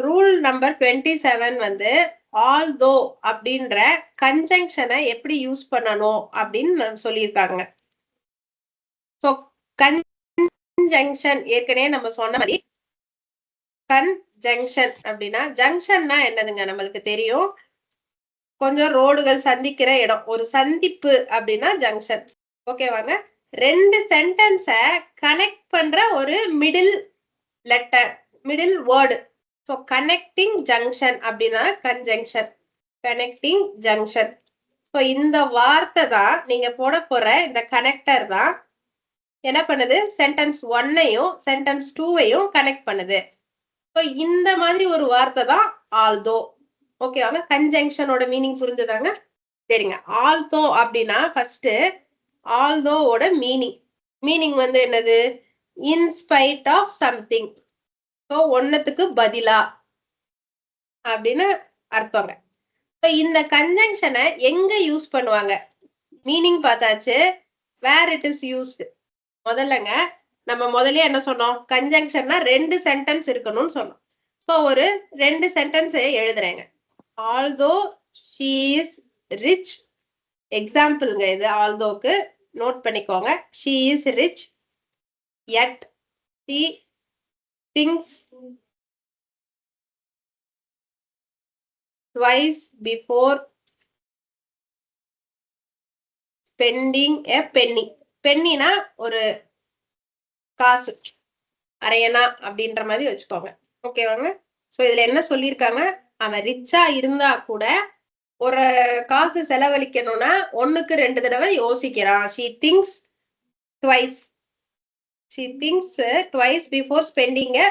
Rule number 27 வந்து although அப்படின்ற கன்ஜங்ஷனை எப்படி யூஸ் பண்ணணும் அப்படின்னு சொல்லியிருக்காங்க. ஸோ கன்ஜங்ஷன் ஏற்கனவே நம்ம சொன்ன மாதிரி கன்ஜங்ஷன் அப்படின்னா ஜங்ஷன்னா என்னதுங்க நம்மளுக்கு தெரியும். கொஞ்சம் ரோடுகள் சந்திக்கிற இடம், ஒரு சந்திப்பு அப்படின்னா ஜங்ஷன். ஓகேவாங்க. ரெண்டு சென்டென்ஸை கனெக்ட் பண்ற ஒரு middle letter, middle word. So connecting junction அப்படின்னா கன்ஜங்ஷன், கனெக்டிங் ஜங்ஷன். ஸோ இந்த வார்த்தை தான் நீங்க போட போற இந்த கனெக்டர் தான் என்ன பண்ணுது, சென்டென்ஸ் 1ஐயும் சென்டென்ஸ் 2ஐயும் கனெக்ட் பண்ணுது. ஸோ இந்த மாதிரி ஒரு வார்த்தை தான் ஆல்தோ. ஓகேவாங்க. கன்ஜங்ஷனோட மீனிங் புரிஞ்சுதாங்க? சரிங்க. ஆல்தோ அப்படின்னா ஃபர்ஸ்ட் ஆல்தோவோட மீனிங் வந்து என்னது, இன்ஸ்பைட் ஆஃப் சம்திங். ஸோ ஒன்னத்துக்கு பதிலா அப்படின்னு அர்த்தங்க. இந்த கன்ஜங்ஷனை எங்க யூஸ் பண்ணுவாங்க, மீனிங் பார்த்தாச்சு. வேர் இட் இஸ் யூஸ்டு. முதல்லங்க நம்ம முதல்ல என்ன சொன்னோம், கன்ஜங்ஷன்னா ரெண்டு சென்டென்ஸ் இருக்கணும்னு சொன்னோம். ஸோ ஒரு ரெண்டு சென்டென்ஸ் எழுதுறேங்க. Although she is rich. எக்ஸாம்பிள்ங்க இது ஆல்தோக்கு, நோட் பண்ணிக்கோங்க. She is rich yet she thinks twice before spending a penny. பென்னினா ஒரு காசு, அரையனா அப்படின்ற மாதிரி வச்சுக்கோங்க. ஓகேவாங்க. ஸோ இதுல என்ன சொல்லியிருக்காங்க, அவன் ரிச்சா இருந்தா கூட ஒரு காசு செலவழிக்கணும்னா ஒண்ணுக்கு ரெண்டு தடவை யோசிக்கிறான். she thinks twice before spending a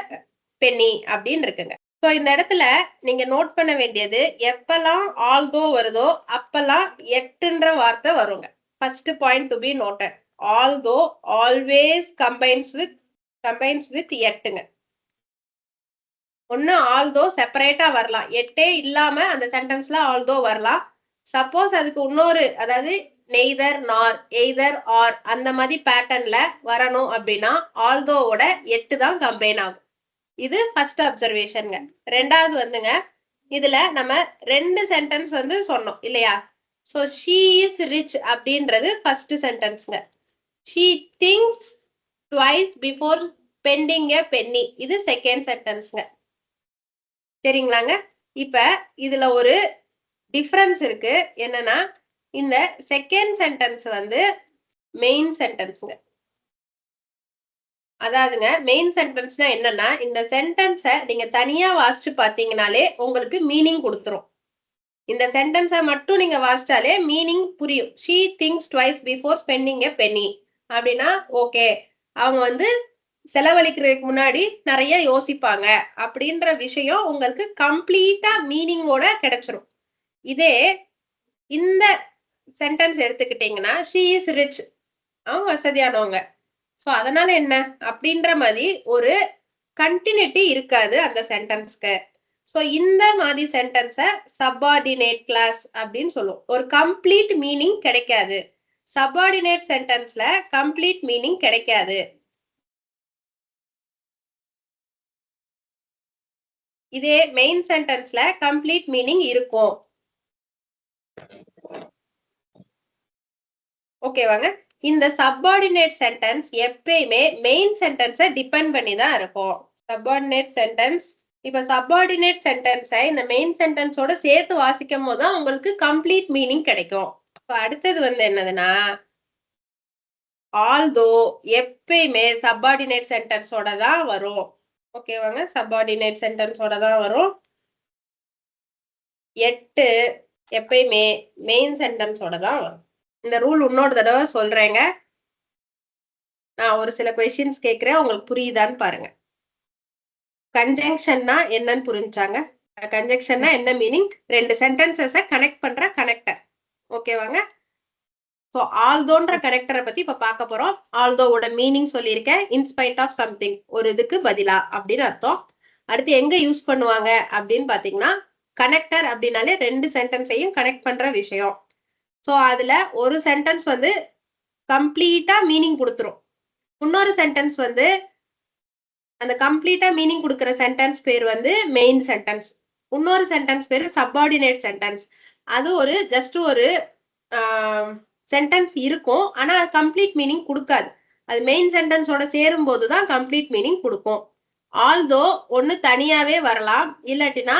penny அப்படின்னு இருக்குங்க. ஸோ இந்த இடத்துல நீங்க நோட் பண்ண வேண்டியது, எப்பெல்லாம் ஆல்தோ வருதோ அப்பெல்லாம் எட்டுன்ற வார்த்தை வருங்க. First point to be noted. Although always combines with எட்டுங்க. ஒன்னு ஆல்தோ செப்பரேட்டா வரலாம், எட்டே இல்லாம அந்த சென்டென்ஸ்ல ஆல்தோ வரலாம். சப்போஸ் அதுக்கு இன்னொரு, அதாவது நெய்தர் நார், எய்தர் ஆர் அந்த மாதிரி பேட்டர்ன்ல வரணும் அப்படின்னா ஆல்தோவோட எட்டு தான் கம்பைன் ஆகும். இது ஃபர்ஸ்ட் அப்சர்வேஷன்ங்க. ரெண்டாவது வந்துங்க, இதுல நம்ம ரெண்டு சென்டென்ஸ் வந்து சொன்னோம் இல்லையா. ஸோ ஷீ இஸ் ரிச் அப்படின்றது ஃபர்ஸ்ட் சென்டென்ஸ்ங்க. She thinks twice before spending a penny, இது செகண்ட் சென்டென்ஸ்ங்க. சரிங்களாங்க. இப்ப இதுல ஒரு டிஃபரன்ஸ் இருக்கு. என்னன்னா, இந்த செகண்ட் சென்டென்ஸ் வந்து மெயின் சென்டென்ஸ்ங்க. அதாவதுங்க மெயின் சென்டென்ஸ்னா என்னன்னா, இந்த சென்டென்ஸை நீங்க தனியா வாசிச்சு பாத்தீங்கனாலே உங்களுக்கு மீனிங் கொடுத்துரும். இந்த சென்டென்ஸை மட்டும் நீங்க வாசிச்சாலே மீனிங் புரியும். She thinks twice before spending a penny அப்படின்னா ஓகே, அவங்க வந்து செலவழிக்கிறதுக்கு முன்னாடி நிறைய யோசிப்பாங்க அப்படின்ற விஷயம் உங்களுக்கு கம்ப்ளீட்டா மீனிங்கோட கிடைச்சிரும். இதே இந்த சென்டென்ஸ் எடுத்துக்கிட்டீங்கன்னா, ஷீ இஸ் ரிச், அவங்க வசதியானவங்க. ஸோ அதனால என்ன அப்படின்ற மாதிரி ஒரு கண்டினியூட்டி இருக்காது அந்த சென்டென்ஸ்க்கு. ஸோ இந்த மாதிரி சென்டென்ஸை சப்பார்டினேட் கிளாஸ் அப்படின்னு சொல்லுவோம். ஒரு கம்ப்ளீட் மீனிங் கிடைக்காது. சப்பார்டினேட் சென்டென்ஸ்ல கம்ப்ளீட் மீனிங் கிடைக்காது. இதே மெயின் சென்டென்ஸ்ல கம்ப்ளீட் மீனிங் இருக்கும். ஓகேவாங்க. இந்த சப்பார்டினேட் சென்டென்ஸ் எப்பயுமே மெயின் சென்டென்ஸை டிபெண்ட் பண்ணி தான் இருக்கும். சப்பார்டினேட் சென்டென்ஸ், இப்ப சப்பார்டினேட் சென்டென்ஸை இந்த மெயின் சென்டென்ஸோட சேர்த்து வாசிக்கும் போது தான் உங்களுக்கு கம்ப்ளீட் மீனிங் கிடைக்கும். இப்போ அடுத்தது வந்து என்னதுன்னா, ஆல்தோ எப்பயுமே சப்பார்டினேட் சென்டென்ஸோட தான் வரும். ஓகேவாங்க. சப்பார்டினேட் சென்டென்ஸோட தான் வரும். எட்டு எப்பயுமே மெயின் சென்டென்ஸோட தான் வரும். இந்த ரூல் இன்னொரு தடவை சொல்றேங்க. நான் ஒரு சில கொஸ்டின்ஸ் கேட்கிறேன், உங்களுக்கு புரியுதான்னு பாருங்க. கன்ஜங்ஷன்னா என்னன்னு புரிஞ்சாங்க? கன்ஜங்ஷன்னா என்ன மீனிங்? ரெண்டு சென்டென்சஸை கனெக்ட் பண்ற கனெக்டர். ஓகேவாங்க. ஸோ ஆல்தோன்ற கனெக்டரை பத்தி இப்ப பார்க்க போறோம். ஆல்தோவோட மீனிங் சொல்லியிருக்கேன், இன்ஸ்பைட் ஆஃப் சம்திங், ஒரு இதுக்கு பதிலா அப்படின்னு அர்த்தம். அடுத்து எங்க யூஸ் பண்ணுவாங்க அப்படின்னு பாத்தீங்கன்னா, கனெக்டர் அப்படின்னாலே ரெண்டு சென்டென்ஸையும் கனெக்ட் பண்ற விஷயம். ஸோ அதுல ஒரு சென்டென்ஸ் வந்து கம்ப்ளீட்டா மீனிங் கொடுத்துரும், இன்னொரு சென்டென்ஸ் வந்து அந்த கம்ப்ளீட்டா மீனிங் கொடுக்கிற சென்டென்ஸ் பேர் வந்து மெயின் சென்டென்ஸ். இன்னொரு சென்டென்ஸ் பேரு சப்பார்டினேட் சென்டென்ஸ். அது ஒரு ஜஸ்ட் ஒரு சென்டென்ஸ் இருக்கும். ஆனா அது கம்ப்ளீட் மீனிங் கொடுக்காது. அது மெயின் சென்டென்ஸோட சேரும் போதுதான் கம்ப்ளீட் மீனிங் கொடுக்கும். ஆல்தோ ஒண்ணு தனியாவே வரலாம், இல்லாட்டினா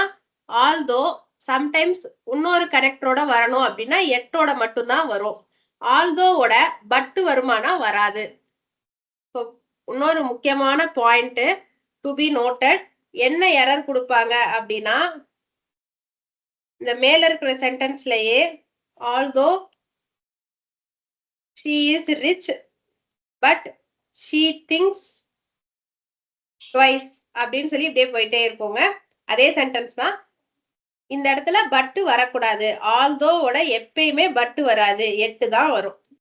ஆல்தோ சம்டைம்ஸ் இன்னொரு கனெக்டரோட வரணும் அப்படின்னா எட்டோட மட்டும்தான் வரும். ஆல்தோவோட பட்டு வருமானா வராது. இன்னொரு முக்கியமான பாயிண்ட் டு பி நோட்டட், என்ன எரர் கொடுப்பாங்க அப்படின்னா இந்த மேல இருக்கிற சென்டென்ஸ்லயே although she is rich but she thinks twice அப்படின்னு சொல்லி இப்படியே போயிட்டே இருக்கோங்க. அதே சென்டென்ஸ் தான். இந்த இடத்துல பட்டு வரக்கூடாது. ஆல்தோவோட எப்பயுமே பட்டு வராது, எட்டு தான் வரும்.